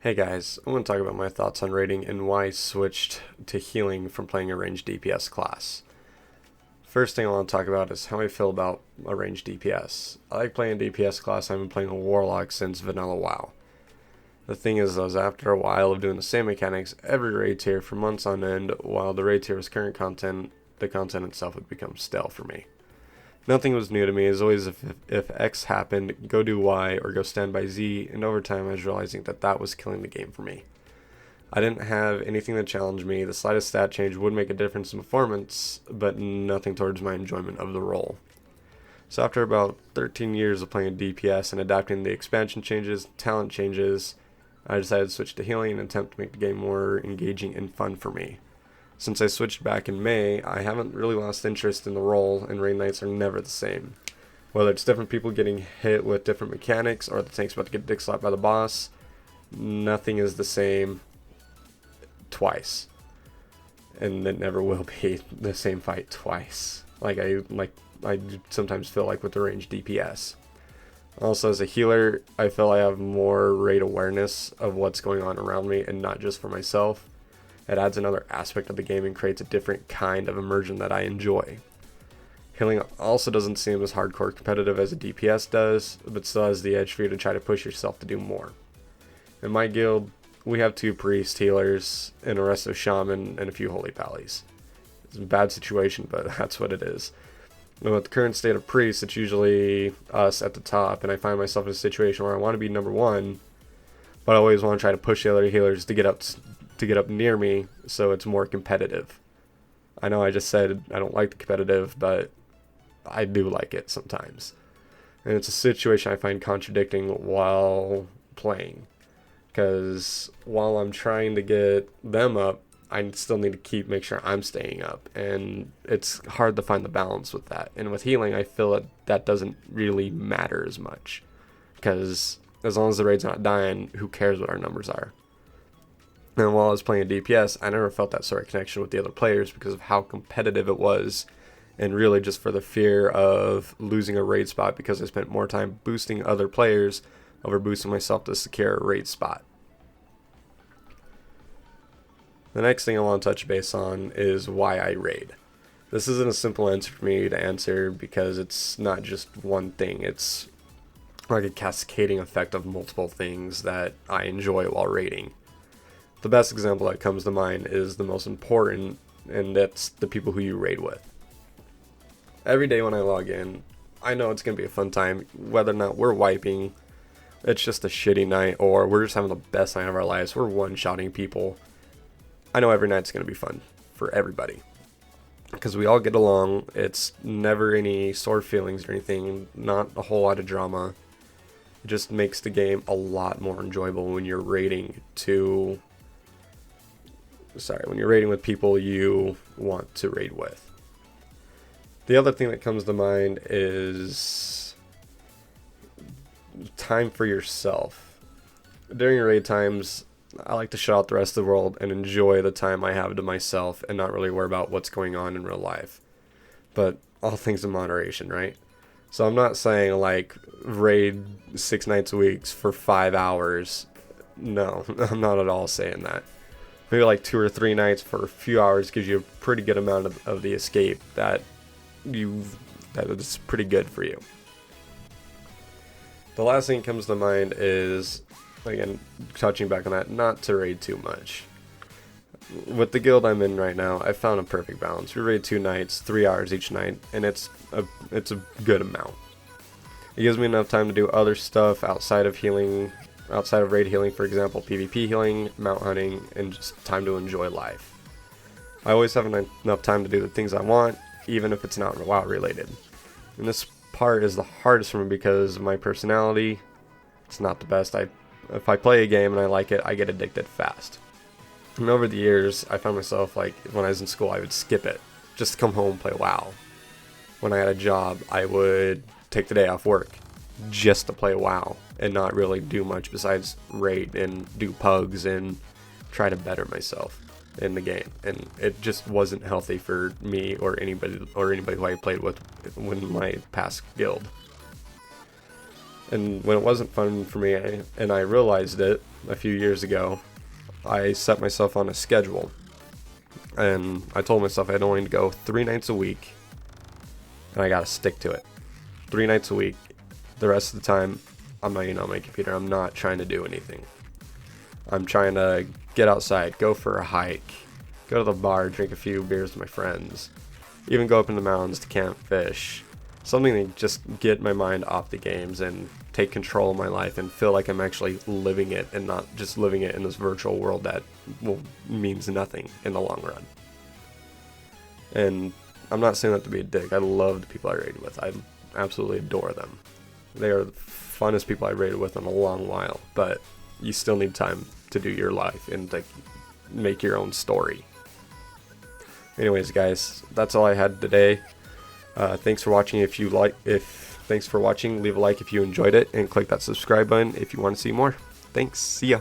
Hey guys, I want to talk about my thoughts on raiding and why I switched to healing from playing a ranged DPS class. First thing I want to talk about is how I feel about a ranged DPS. I like playing DPS class. I've been playing a Warlock since Vanilla WoW. The thing is, though, is after a while of doing the same mechanics every raid tier for months on end, while the raid tier was current content, the content itself would become stale for me. Nothing was new to me. As always, if X happened, go do Y or go stand by Z, and over time I was realizing that was killing the game for me. I didn't have anything that challenged me. The slightest stat change would make a difference in performance, but nothing towards my enjoyment of the role. So after about 13 years of playing DPS and adapting the expansion changes, talent changes, I decided to switch to healing and attempt to make the game more engaging and fun for me. Since I switched back in May, I haven't really lost interest in the role, and raid nights are never the same. Whether it's different people getting hit with different mechanics, or the tank's about to get dick slapped by the boss, nothing is the same twice. And it never will be the same fight twice. I sometimes feel like with the ranged DPS. Also, as a healer, I feel I have more raid awareness of what's going on around me, and not just for myself. It adds another aspect of the game and creates a different kind of immersion that I enjoy. Healing also doesn't seem as hardcore competitive as a DPS does, but still has the edge for you to try to push yourself to do more. In my guild, we have 2 priest healers, and a resto shaman, and a few holy pallies. It's a bad situation, but that's what it is. And with the current state of priests, it's usually us at the top, and I find myself in a situation where I want to be number 1, but I always want to try to push the other healers to get up near me, so it's more competitive. I know I just said I don't like the competitive, but I do like it sometimes. And it's a situation I find contradicting while playing. Because while I'm trying to get them up, I still need to make sure I'm staying up. And it's hard to find the balance with that. And with healing, I feel that doesn't really matter as much. Because as long as the raid's not dying, who cares what our numbers are? And while I was playing DPS, I never felt that sort of connection with the other players because of how competitive it was, and really just for the fear of losing a raid spot because I spent more time boosting other players over boosting myself to secure a raid spot. The next thing I want to touch base on is why I raid. This isn't a simple answer for me to answer because it's not just one thing. It's like a cascading effect of multiple things that I enjoy while raiding. The best example that comes to mind is the most important, and that's the people who you raid with. Every day when I log in, I know it's going to be a fun time, whether or not we're wiping, it's just a shitty night, or we're just having the best night of our lives, we're one-shotting people. I know every night's going to be fun for everybody. Because we all get along, it's never any sore feelings or anything, not a whole lot of drama. It just makes the game a lot more enjoyable when you're raiding with people you want to raid with. The other thing that comes to mind is time for yourself. During raid times, I like to shut out the rest of the world and enjoy the time I have to myself and not really worry about what's going on in real life. But all things in moderation, right? So I'm not saying like raid 6 nights a week for 5 hours. No, I'm not at all saying that. Maybe like 2 or 3 nights for a few hours gives you a pretty good amount of the escape that is pretty good for you. The last thing that comes to mind is, again, touching back on that, not to raid too much. With the guild I'm in right now, I found a perfect balance. We raid 2 nights, 3 hours each night, and it's a good amount. It gives me enough time to do other stuff outside of healing. Outside of raid healing, for example, PvP healing, mount hunting, and just time to enjoy life. I always have enough time to do the things I want, even if it's not WoW related. And this part is the hardest for me because of my personality. It's not the best. If I play a game and I like it, I get addicted fast. And over the years, I found myself, like, when I was in school, I would skip it just to come home and play WoW. When I had a job, I would take the day off work just to play WoW and not really do much besides raid and do pugs and try to better myself in the game. And it just wasn't healthy for me or anybody who I played with in my past guild. And when it wasn't fun for me, and I realized it a few years ago, I set myself on a schedule. And I told myself I'd only go 3 nights a week, and I gotta stick to it. 3 nights a week. The rest of the time, I'm not even on my computer. I'm not trying to do anything. I'm trying to get outside, go for a hike, go to the bar, drink a few beers with my friends, even go up in the mountains to camp, fish. Something to just get my mind off the games and take control of my life and feel like I'm actually living it and not just living it in this virtual world that means nothing in the long run. And I'm not saying that to be a dick. I love the people I raided with. I absolutely adore them. They are the funnest people I raided with in a long while, but you still need time to do your life and to make your own story. Anyways, guys, that's all I had today. Thanks for watching. Thanks for watching. Leave a like if you enjoyed it, and click that subscribe button if you want to see more. Thanks. See ya.